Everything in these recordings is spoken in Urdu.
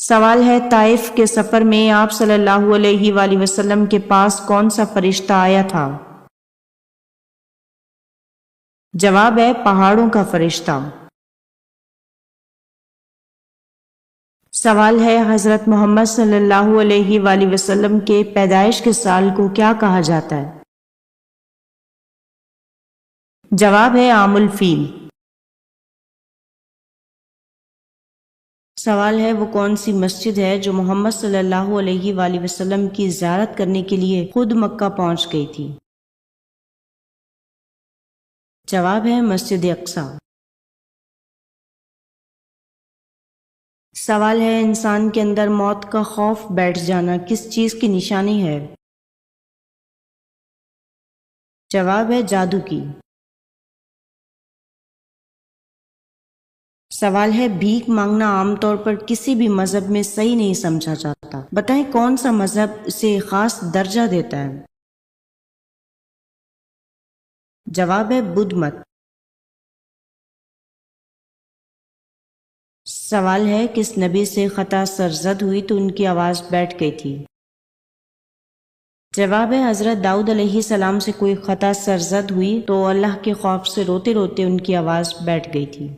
سوال ہے طائف کے سفر میں آپ صلی اللہ علیہ وآلہ وسلم کے پاس کون سا فرشتہ آیا تھا؟ جواب ہے پہاڑوں کا فرشتہ۔ سوال ہے حضرت محمد صلی اللہ علیہ وآلہ وسلم کے پیدائش کے سال کو کیا کہا جاتا ہے؟ جواب ہے عام الفیل۔ سوال ہے وہ کون سی مسجد ہے جو محمد صلی اللہ علیہ وآلہ وسلم کی زیارت کرنے کے لیے خود مکہ پہنچ گئی تھی؟ جواب ہے مسجد اقصی۔ سوال ہے انسان کے اندر موت کا خوف بیٹھ جانا کس چیز کی نشانی ہے؟ جواب ہے جادو کی۔ سوال ہے بھیک مانگنا عام طور پر کسی بھی مذہب میں صحیح نہیں سمجھا جاتا، بتائیں کون سا مذہب اسے خاص درجہ دیتا ہے؟ جواب ہے بدھ مت۔ سوال ہے کس نبی سے خطا سرزد ہوئی تو ان کی آواز بیٹھ گئی تھی؟ جواب ہے حضرت داؤد علیہ السلام سے کوئی خطا سرزد ہوئی تو اللہ کے خوف سے روتے روتے ان کی آواز بیٹھ گئی تھی۔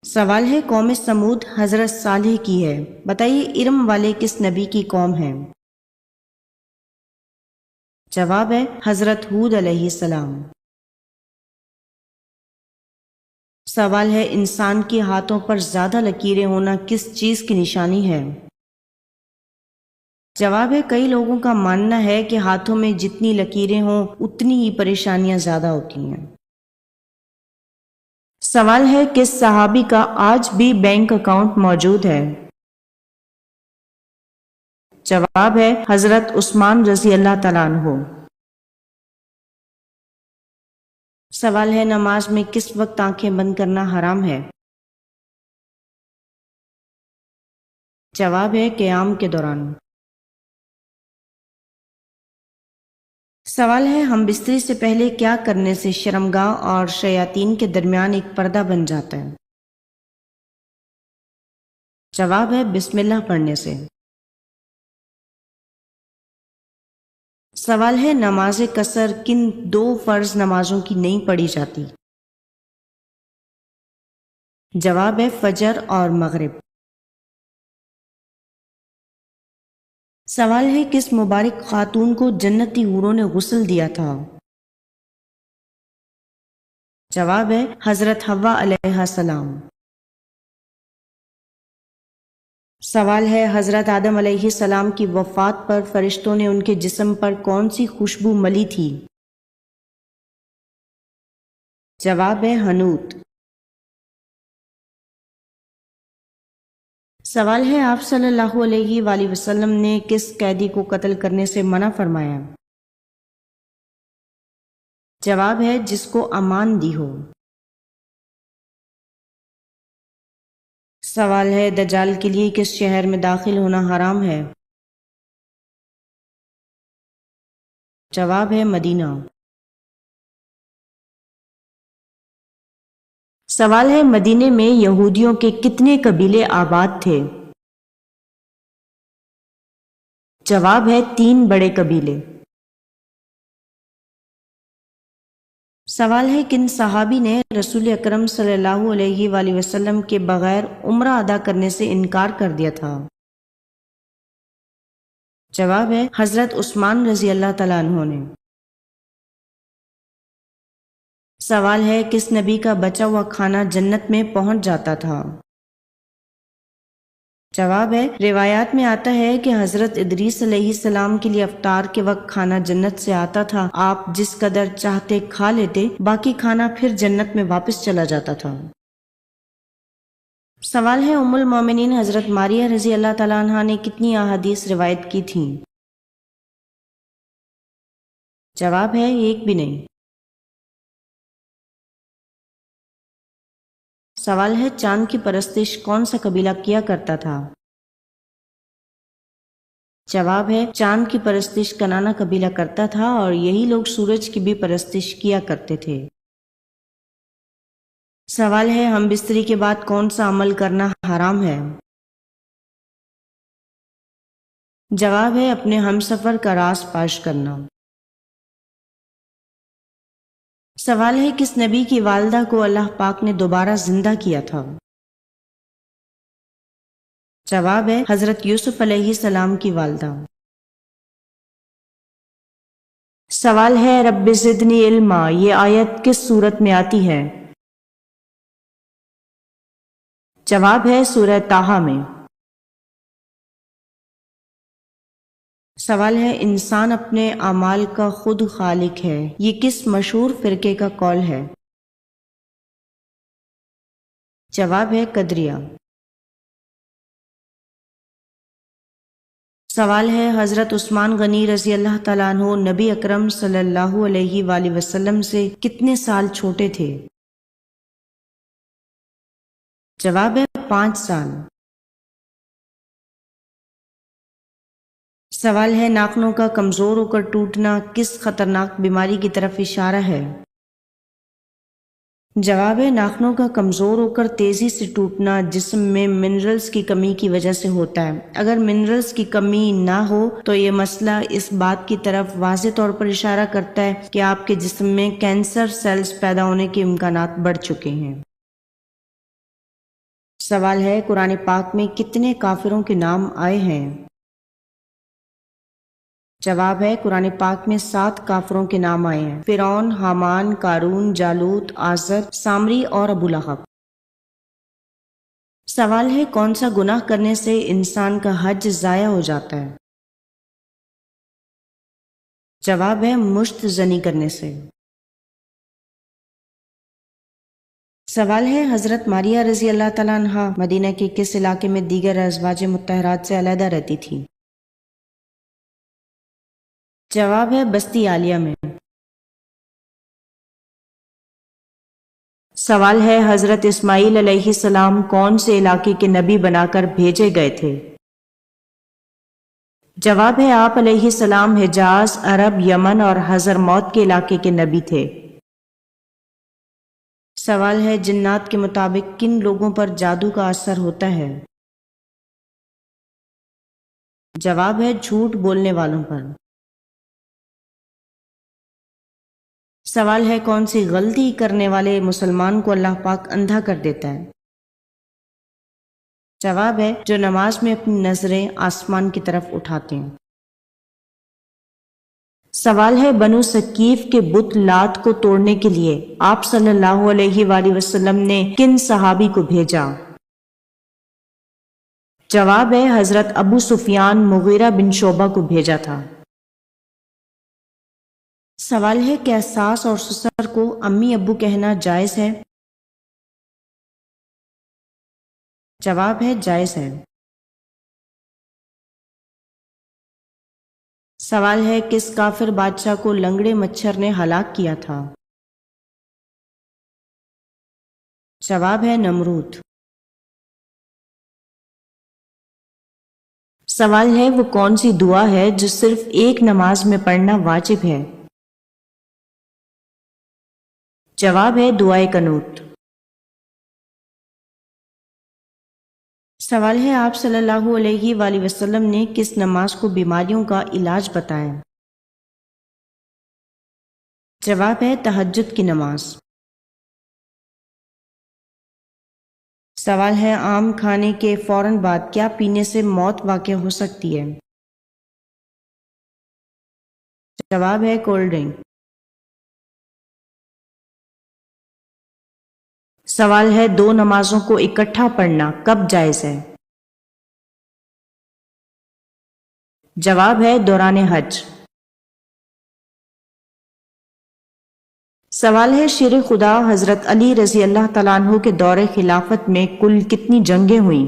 سوال ہے قوم سمود حضرت صالح کی ہے، بتائیے ارم والے کس نبی کی قوم ہے؟ جواب ہے حضرت ہود علیہ السلام۔ سوال ہے انسان کے ہاتھوں پر زیادہ لکیریں ہونا کس چیز کی نشانی ہے؟ جواب ہے کئی لوگوں کا ماننا ہے کہ ہاتھوں میں جتنی لکیریں ہوں اتنی ہی پریشانیاں زیادہ ہوتی ہیں۔ سوال ہے کس صحابی کا آج بھی بینک اکاؤنٹ موجود ہے؟ جواب ہے حضرت عثمان رضی اللہ تعالیٰ عنہ۔ سوال ہے نماز میں کس وقت آنکھیں بند کرنا حرام ہے؟ جواب ہے قیام کے دوران۔ سوال ہے ہم بستری سے پہلے کیا کرنے سے شرمگاہ اور شیاطین کے درمیان ایک پردہ بن جاتا ہے؟ جواب ہے بسم اللہ پڑھنے سے۔ سوال ہے نماز قصر کن دو فرض نمازوں کی نہیں پڑھی جاتی؟ جواب ہے فجر اور مغرب۔ سوال ہے کس مبارک خاتون کو جنتی حوروں نے غسل دیا تھا؟ جواب ہے حضرت حوا علیہ السلام۔ سوال ہے حضرت آدم علیہ السلام کی وفات پر فرشتوں نے ان کے جسم پر کون سی خوشبو ملی تھی؟ جواب ہے حنوط۔ سوال ہے آپ صلی اللہ علیہ وآلہ وسلم نے کس قیدی کو قتل کرنے سے منع فرمایا؟ جواب ہے جس کو امان دی ہو۔ سوال ہے دجال کے لیے کس شہر میں داخل ہونا حرام ہے؟ جواب ہے مدینہ۔ سوال ہے مدینے میں یہودیوں کے کتنے قبیلے آباد تھے؟ جواب ہے 3 بڑے قبیلے۔ سوال ہے کن صحابی نے رسول اکرم صلی اللہ علیہ وآلہ وسلم کے بغیر عمرہ ادا کرنے سے انکار کر دیا تھا؟ جواب ہے حضرت عثمان رضی اللہ تعالیٰ عنہ نے۔ سوال ہے کس نبی کا بچا ہوا کھانا جنت میں پہنچ جاتا تھا؟ جواب ہے روایات میں آتا ہے کہ حضرت ادریس علیہ السلام کے لیے افطار کے وقت کھانا جنت سے آتا تھا، آپ جس قدر چاہتے کھا لیتے، باقی کھانا پھر جنت میں واپس چلا جاتا تھا۔ سوال ہے ام المومنین حضرت ماریہ رضی اللہ تعالیٰ عنہا نے کتنی احادیث روایت کی تھیں؟ جواب ہے ایک بھی نہیں۔ سوال ہے چاند کی پرستش کون سا قبیلہ کیا کرتا تھا؟ جواب ہے چاند کی پرستش کنانا قبیلہ کرتا تھا اور یہی لوگ سورج کی بھی پرستش کیا کرتے تھے۔ سوال ہے ہم بستری کے بعد کون سا عمل کرنا حرام ہے؟ جواب ہے اپنے ہمسفر کا راز پاش کرنا۔ سوال ہے کس نبی کی والدہ کو اللہ پاک نے دوبارہ زندہ کیا تھا؟ جواب ہے حضرت یوسف علیہ السلام کی والدہ۔ سوال ہے رب زدنی علما، یہ آیت کس صورت میں آتی ہے؟ جواب ہے سورہ طٰہٰ میں۔ سوال ہے انسان اپنے اعمال کا خود خالق ہے، یہ کس مشہور فرقے کا قول ہے؟ جواب ہے قدریہ۔ سوال ہے حضرت عثمان غنی رضی اللہ تعالیٰ عنہ نبی اکرم صلی اللہ علیہ وآلہ وسلم سے کتنے سال چھوٹے تھے؟ جواب ہے 5 سال۔ سوال ہے ناخنوں کا کمزور ہو کر ٹوٹنا کس خطرناک بیماری کی طرف اشارہ ہے؟ جواب ہے ناخنوں کا کمزور ہو کر تیزی سے ٹوٹنا جسم میں منرلز کی کمی کی وجہ سے ہوتا ہے۔ اگر منرلز کی کمی نہ ہو تو یہ مسئلہ اس بات کی طرف واضح طور پر اشارہ کرتا ہے کہ آپ کے جسم میں کینسر سیلز پیدا ہونے کے امکانات بڑھ چکے ہیں۔ سوال ہے قرآن پاک میں کتنے کافروں کے نام آئے ہیں؟ جواب ہے قرآن پاک میں 7 کافروں کے نام آئے ہیں: فرعون، حامان، قارون، جالوت، آزر، سامری اور ابو لہب۔ سوال ہے کون سا گناہ کرنے سے انسان کا حج ضائع ہو جاتا ہے؟ جواب ہے مشت زنی کرنے سے۔ سوال ہے حضرت ماریہ رضی اللہ تعالیٰ عنہا مدینہ کے کس علاقے میں دیگر ازواج مطہرات سے علیحدہ رہتی تھی؟ جواب ہے بستی عالیہ میں۔ سوال ہے حضرت اسماعیل علیہ السلام کون سے علاقے کے نبی بنا کر بھیجے گئے تھے؟ جواب ہے آپ علیہ السلام حجاز، عرب، یمن اور حضرموت کے علاقے کے نبی تھے۔ سوال ہے جنات کے مطابق کن لوگوں پر جادو کا اثر ہوتا ہے؟ جواب ہے جھوٹ بولنے والوں پر۔ سوال ہے کون سی غلطی کرنے والے مسلمان کو اللہ پاک اندھا کر دیتا ہے؟ جواب ہے جو نماز میں اپنی نظریں آسمان کی طرف اٹھاتے ہیں۔ سوال ہے بنو ثقیف کے بت لات کو توڑنے کے لیے آپ صلی اللہ علیہ وآلہ وسلم نے کن صحابی کو بھیجا؟ جواب ہے حضرت ابو سفیان مغیرہ بن شعبہ کو بھیجا تھا۔ سوال ہے کیا ساس اور سسر کو امی ابو کہنا جائز ہے؟ جواب ہے جائز ہے۔ سوال ہے کس کافر بادشاہ کو لنگڑے مچھر نے ہلاک کیا تھا؟ جواب ہے نمرود۔ سوال ہے وہ کون سی دعا ہے جو صرف ایک نماز میں پڑھنا واجب ہے؟ جواب ہے دعائے قنوت۔ سوال ہے آپ صلی اللہ علیہ وآلہ وسلم نے کس نماز کو بیماریوں کا علاج بتایا؟ جواب ہے تہجد کی نماز۔ سوال ہے عام کھانے کے فوراً بعد کیا پینے سے موت واقع ہو سکتی ہے؟ جواب ہے کولڈ ڈرنک۔ سوال ہے 2 نمازوں کو اکٹھا پڑھنا کب جائز ہے؟ جواب ہے دوران حج۔ سوال ہے شیر خدا حضرت علی رضی اللہ تعالیٰ عنہ کے دور خلافت میں کل کتنی جنگیں ہوئیں؟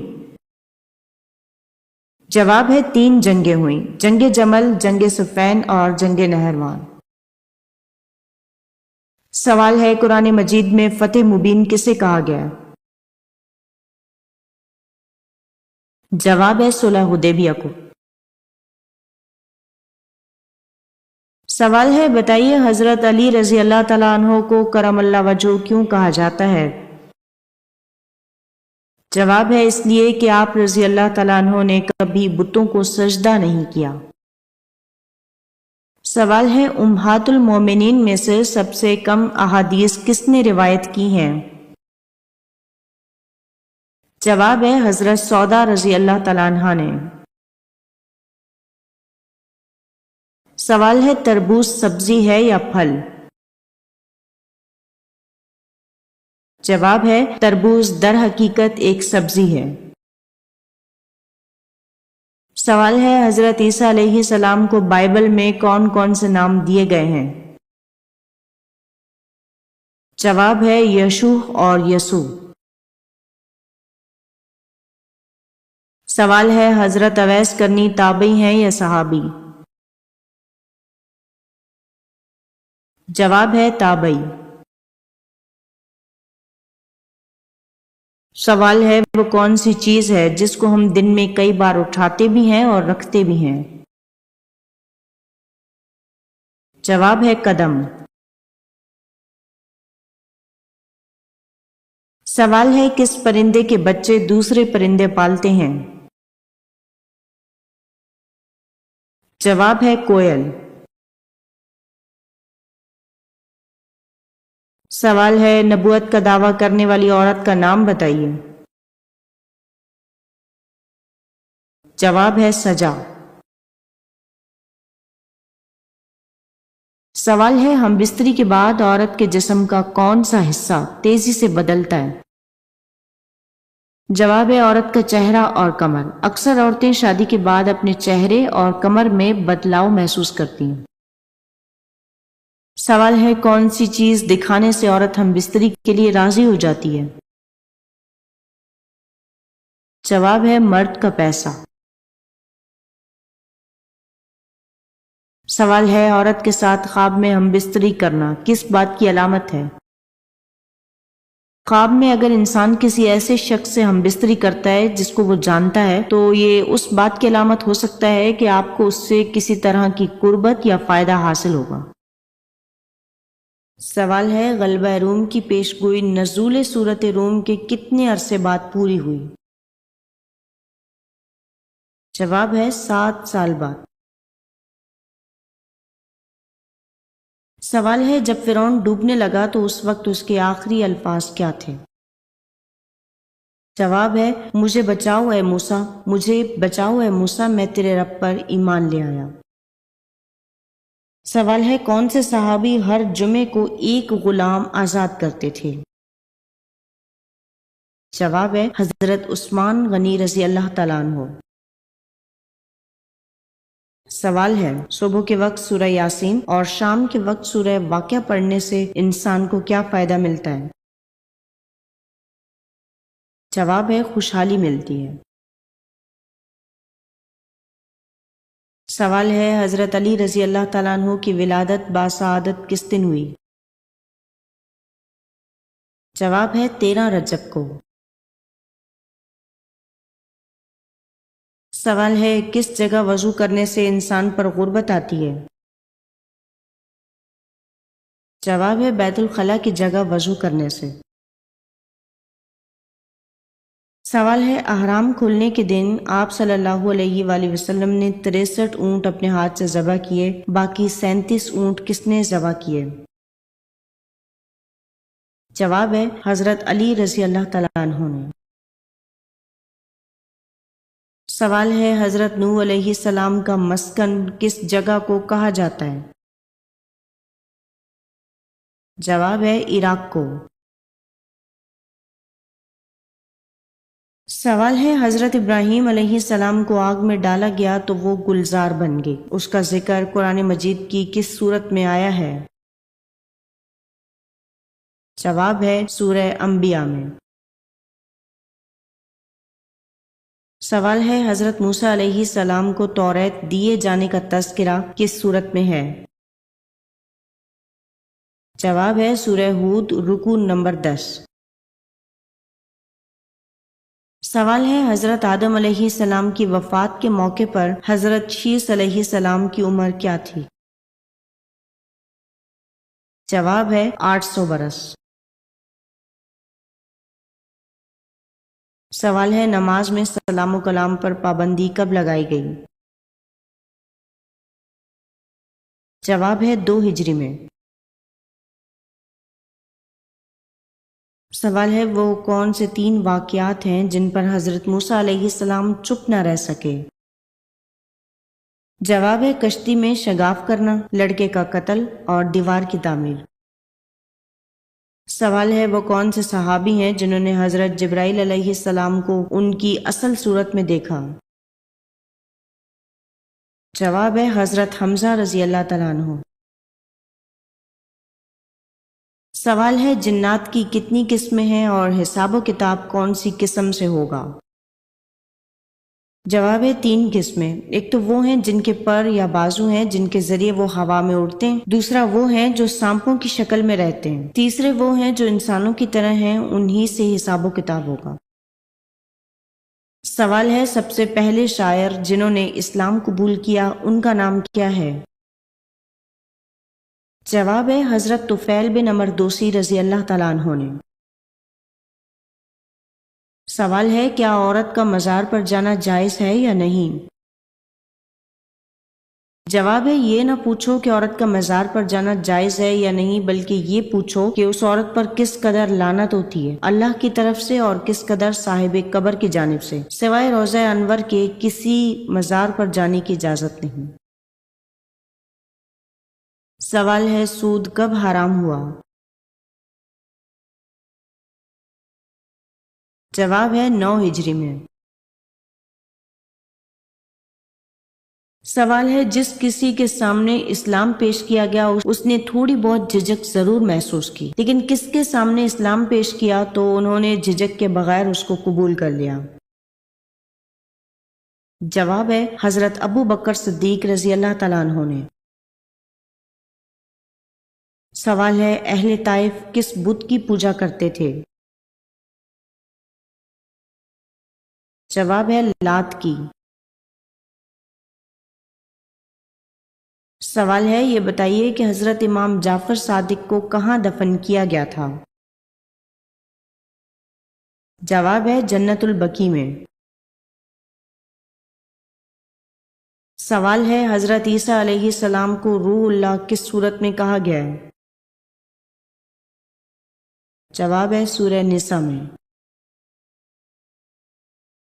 جواب ہے 3 جنگیں ہوئیں: جنگ جمل، جنگ صفین اور جنگ نہروان۔ سوال ہے قرآن مجید میں فتح مبین کسے کہا گیا؟ جواب ہے صلح حدیبیہ کو۔ سوال ہے بتائیے حضرت علی رضی اللہ تعالیٰ عنہ کو کرم اللہ وجہہ کیوں کہا جاتا ہے؟ جواب ہے اس لیے کہ آپ رضی اللہ تعالیٰ عنہ نے کبھی بتوں کو سجدہ نہیں کیا۔ سوال ہے امہات المومنین میں سے سب سے کم احادیث کس نے روایت کی ہیں؟ جواب ہے حضرت سودا رضی اللہ تعالیٰ عنہ نے۔ سوال ہے تربوز سبزی ہے یا پھل؟ جواب ہے تربوز در حقیقت ایک سبزی ہے۔ سوال ہے حضرت عیسیٰ علیہ السلام کو بائبل میں کون کون سے نام دیے گئے ہیں؟ جواب ہے یشوع اور یسوع۔ سوال ہے حضرت اویس کرنی تابعی ہیں یا صحابی؟ جواب ہے تابعی۔ سوال ہے وہ کون سی چیز ہے جس کو ہم دن میں کئی بار اٹھاتے بھی ہیں اور رکھتے بھی ہیں؟ جواب ہے قدم۔ سوال ہے کس پرندے کے بچے دوسرے پرندے پالتے ہیں؟ جواب ہے کوئل۔ سوال ہے نبوت کا دعویٰ کرنے والی عورت کا نام بتائیے۔ جواب ہے سجا۔ سوال ہے ہم بستری کے بعد عورت کے جسم کا کون سا حصہ تیزی سے بدلتا ہے؟ جواب ہے عورت کا چہرہ اور کمر۔ اکثر عورتیں شادی کے بعد اپنے چہرے اور کمر میں بدلاؤ محسوس کرتی ہیں۔ سوال ہے کون سی چیز دکھانے سے عورت ہم بستری کے لیے راضی ہو جاتی ہے؟ جواب ہے مرد کا پیسہ۔ سوال ہے عورت کے ساتھ خواب میں ہم بستری کرنا کس بات کی علامت ہے؟ خواب میں اگر انسان کسی ایسے شخص سے ہم بستری کرتا ہے جس کو وہ جانتا ہے تو یہ اس بات کی علامت ہو سکتا ہے کہ آپ کو اس سے کسی طرح کی قربت یا فائدہ حاصل ہوگا۔ سوال ہے غلبہ روم کی پیشگوئی نزول سورۃ روم کے کتنے عرصے بعد پوری ہوئی؟ جواب ہے 7 سال بعد۔ سوال ہے جب فرعون ڈوبنے لگا تو اس وقت اس کے آخری الفاظ کیا تھے؟ جواب ہے مجھے بچاؤ اے موسیٰ، مجھے بچاؤ اے موسیٰ، میں تیرے رب پر ایمان لے آیا۔ سوال ہے کون سے صحابی ہر جمعے کو ایک غلام آزاد کرتے تھے؟ جواب ہے حضرت عثمان غنی رضی اللہ تعالیٰ عنہ۔ سوال ہے صبح کے وقت سورہ یاسین اور شام کے وقت سورہ واقعہ پڑھنے سے انسان کو کیا فائدہ ملتا ہے؟ جواب ہے خوشحالی ملتی ہے۔ سوال ہے حضرت علی رضی اللہ تعالیٰ عنہ کی ولادت باسعادت کس دن ہوئی؟ جواب ہے 13 رجب کو۔ سوال ہے کس جگہ وضو کرنے سے انسان پر غربت آتی ہے؟ جواب ہے بیت الخلاء کی جگہ وضو کرنے سے۔ سوال ہے احرام کھلنے کے دن آپ صلی اللہ علیہ وآلہ وسلم نے 63 اونٹ اپنے ہاتھ سے ذبح کیے، باقی 37 اونٹ کس نے ذبح کیے؟ جواب ہے حضرت علی رضی اللہ تعالیٰ عنہ نے۔ سوال ہے حضرت نوح علیہ السلام کا مسکن کس جگہ کو کہا جاتا ہے؟ جواب ہے عراق کو۔ سوال ہے حضرت ابراہیم علیہ السلام کو آگ میں ڈالا گیا تو وہ گلزار بن گئے، اس کا ذکر قرآن مجید کی کس صورت میں آیا ہے؟ جواب ہے سورہ انبیاء میں۔ سوال ہے حضرت موسیٰ علیہ السلام کو توریت دیے جانے کا تذکرہ کس صورت میں ہے؟ جواب ہے سورہ ہود رکوع نمبر 10۔ سوال ہے حضرت آدم علیہ السلام کی وفات کے موقع پر حضرت شیس علیہ السلام کی عمر کیا تھی؟ جواب ہے 800 برس۔ سوال ہے نماز میں سلام و کلام پر پابندی کب لگائی گئی؟ جواب ہے 2 ہجری میں۔ سوال ہے وہ کون سے 3 واقعات ہیں جن پر حضرت موسیٰ علیہ السلام چپ نہ رہ سکے؟ جواب ہے کشتی میں شگاف کرنا، لڑکے کا قتل اور دیوار کی تعمیر۔ سوال ہے وہ کون سے صحابی ہیں جنہوں نے حضرت جبرائیل علیہ السلام کو ان کی اصل صورت میں دیکھا؟ جواب ہے حضرت حمزہ رضی اللہ تعالیٰ عنہ۔ سوال ہے جنات کی کتنی قسمیں ہیں اور حساب و کتاب کون سی قسم سے ہوگا؟ جواب ہے 3 قسمیں۔ ایک تو وہ ہیں جن کے پر یا بازو ہیں جن کے ذریعے وہ ہوا میں اڑتے ہیں، دوسرا وہ ہیں جو سانپوں کی شکل میں رہتے ہیں، تیسرے وہ ہیں جو انسانوں کی طرح ہیں، انہی سے حساب و کتاب ہوگا۔ سوال ہے سب سے پہلے شاعر جنہوں نے اسلام قبول کیا ان کا نام کیا ہے؟ جواب ہے حضرت طفیل بن عمرو دوسی رضی اللہ تعالیٰ عنہ نے۔ سوال ہے کیا عورت کا مزار پر جانا جائز ہے یا نہیں؟ جواب ہے یہ نہ پوچھو کہ عورت کا مزار پر جانا جائز ہے یا نہیں، بلکہ یہ پوچھو کہ اس عورت پر کس قدر لعنت ہوتی ہے اللہ کی طرف سے اور کس قدر صاحب قبر کی جانب سے، سوائے روضہ انور کے کسی مزار پر جانے کی اجازت نہیں۔ سوال ہے سود کب حرام ہوا؟ جواب ہے 9 ہجری میں۔ سوال ہے جس کسی کے سامنے اسلام پیش کیا گیا اس نے تھوڑی بہت جھجک ضرور محسوس کی، لیکن کس کے سامنے اسلام پیش کیا تو انہوں نے جھجک کے بغیر اس کو قبول کر لیا؟ جواب ہے حضرت ابو بکر صدیق رضی اللہ تعالیٰ عنہ نے۔ سوال ہے اہل طائف کس بت کی پوجا کرتے تھے؟ جواب ہے لات کی۔ سوال ہے یہ بتائیے کہ حضرت امام جعفر صادق کو کہاں دفن کیا گیا تھا؟ جواب ہے جنت البقیع میں۔ سوال ہے حضرت عیسیٰ علیہ السلام کو روح اللہ کس صورت میں کہا گیا ہے؟ جواب ہے سورہ نساء میں۔